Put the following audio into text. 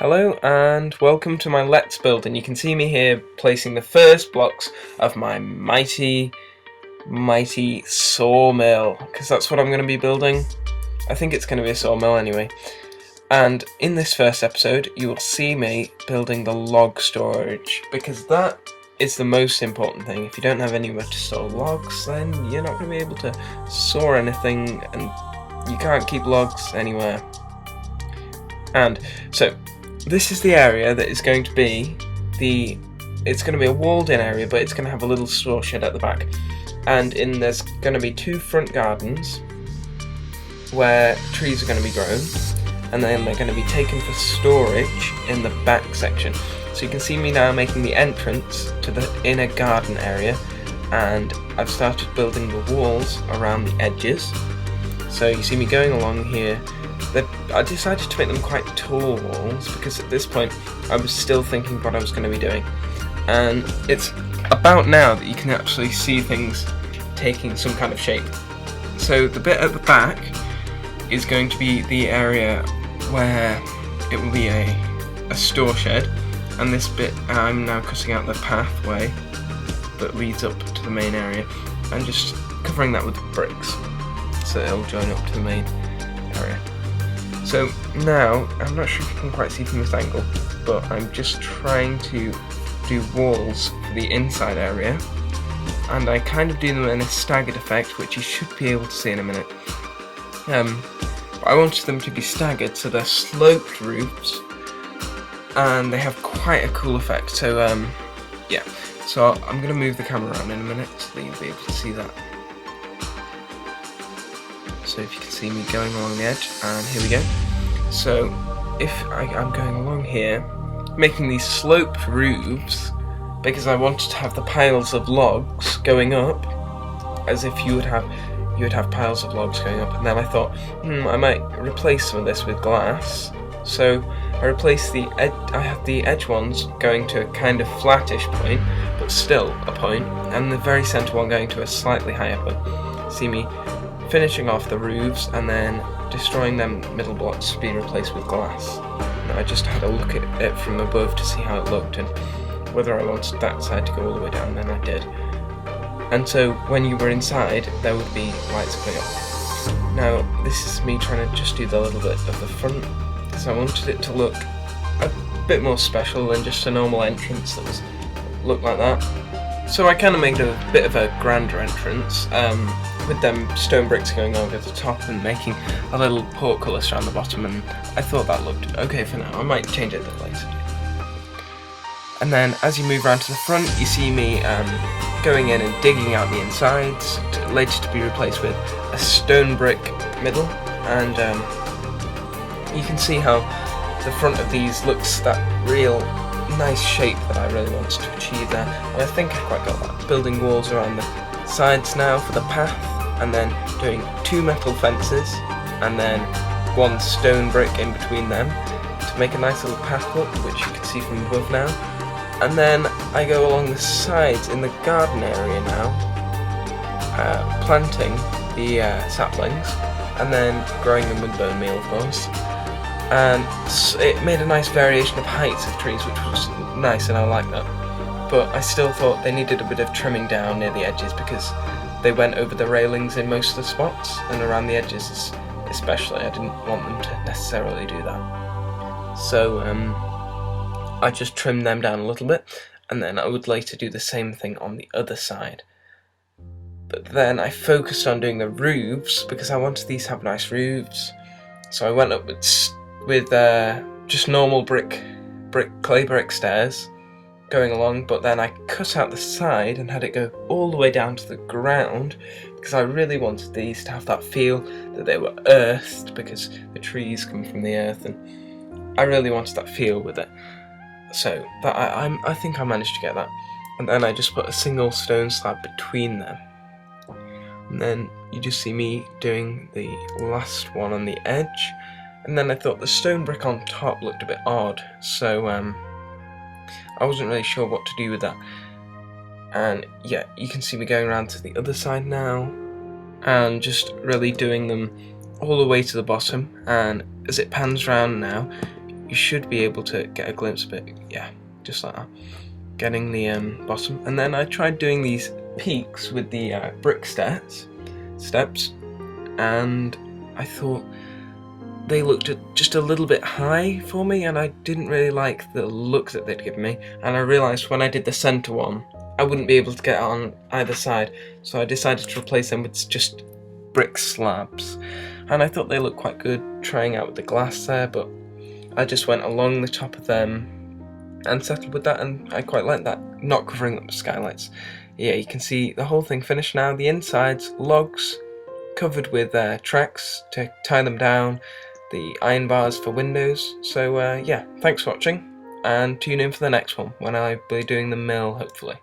Hello and welcome to my Let's Build, and you can see me here placing the first blocks of my mighty sawmill, because that's what I'm going to be building. I think it's going to be a sawmill anyway. And in this first episode you will see me building the log storage, because that is the most important thing. If you don't have anywhere to store logs, then you're not going to be able to saw anything, and you can't keep logs anywhere. And so this is the area that is going to be it's going to be a walled in area, but it's going to have a little store shed at the back. And there's going to be two front gardens where trees are going to be grown, and then they're going to be taken for storage in the back section. So you can see me now making the entrance to the inner garden area, and I've started building the walls around the edges. So you see me going along here. I decided to make them quite tall walls because at this point I was still thinking what I was going to be doing, and it's about now that you can actually see things taking some kind of shape. So the bit at the back is going to be the area where it will be a store shed, and this bit I'm now cutting out the pathway that leads up to the main area and just covering that with bricks so it'll join up to the main area. So now, I'm not sure if you can quite see from this angle, but I'm just trying to do walls for the inside area, and I kind of do them in a staggered effect, which you should be able to see in a minute. I wanted them to be staggered, so they're sloped roofs, and they have quite a cool effect. So yeah, so I'm going to move the camera around in a minute so that you'll be able to see that. So if you can see me going along the edge, and here we go. So if I'm going along here, making these sloped roofs, because I wanted to have the piles of logs going up, as if you would have piles of logs going up. And then I thought, I might replace some of this with glass. So I replaced I have the edge ones going to a kind of flattish point, but still a point, and the very centre one going to a slightly higher point. See me finishing off the roofs and then destroying them middle blocks to be replaced with glass. And I just had a look at it from above to see how it looked and whether I wanted that side to go all the way down, and I did. And so when you were inside, there would be lights coming up. Now this is me trying to just do the little bit of the front, because I wanted it to look a bit more special than just a normal entrance that looked like that. So I kind of made a bit of a grander entrance, with them stone bricks going over the top and making a little portcullis around the bottom, and I thought that looked okay for now. I might change it a bit later. And then as you move around to the front, you see me going in and digging out the insides, later to be replaced with a stone brick middle, and you can see how the front of these looks that real nice shape that I really wanted to achieve there, and I think I quite got that. Building walls around the sides now for the path, and then doing two metal fences and then one stone brick in between them to make a nice little path up, which you can see from above now. And then I go along the sides in the garden area now, planting the saplings and then growing them with bone meal, of course. And it made a nice variation of heights of trees, which was nice, and I like that. But I still thought they needed a bit of trimming down near the edges, because they went over the railings in most of the spots, and around the edges especially. I didn't want them to necessarily do that. So I just trimmed them down a little bit, and then I would later do the same thing on the other side. But then I focused on doing the roofs, because I wanted these to have nice roofs. So I went up with just normal clay brick stairs going along, but then I cut out the side and had it go all the way down to the ground, because I really wanted these to have that feel that they were earthed, because the trees come from the earth, and I really wanted that feel with it. So that I think I managed to get that. And then I just put a single stone slab between them, and then you just see me doing the last one on the edge. And then I thought the stone brick on top looked a bit odd, so I wasn't really sure what to do with that. And yeah, you can see me going around to the other side now, and just really doing them all the way to the bottom. And as it pans round now, you should be able to get a glimpse of it. Yeah, just like that. Getting the bottom, and then I tried doing these peaks with the brick steps, and I thought they looked just a little bit high for me, and I didn't really like the look that they'd given me, and I realised when I did the centre one I wouldn't be able to get on either side, so I decided to replace them with just brick slabs, and I thought they looked quite good trying out with the glass there, but I just went along the top of them and settled with that, and I quite like that, not covering up the skylights. Yeah, you can see the whole thing finished now. The inside's logs covered with tracks to tie them down, the iron bars for windows. So yeah, thanks for watching, and tune in for the next one when I'll be doing the mill, hopefully.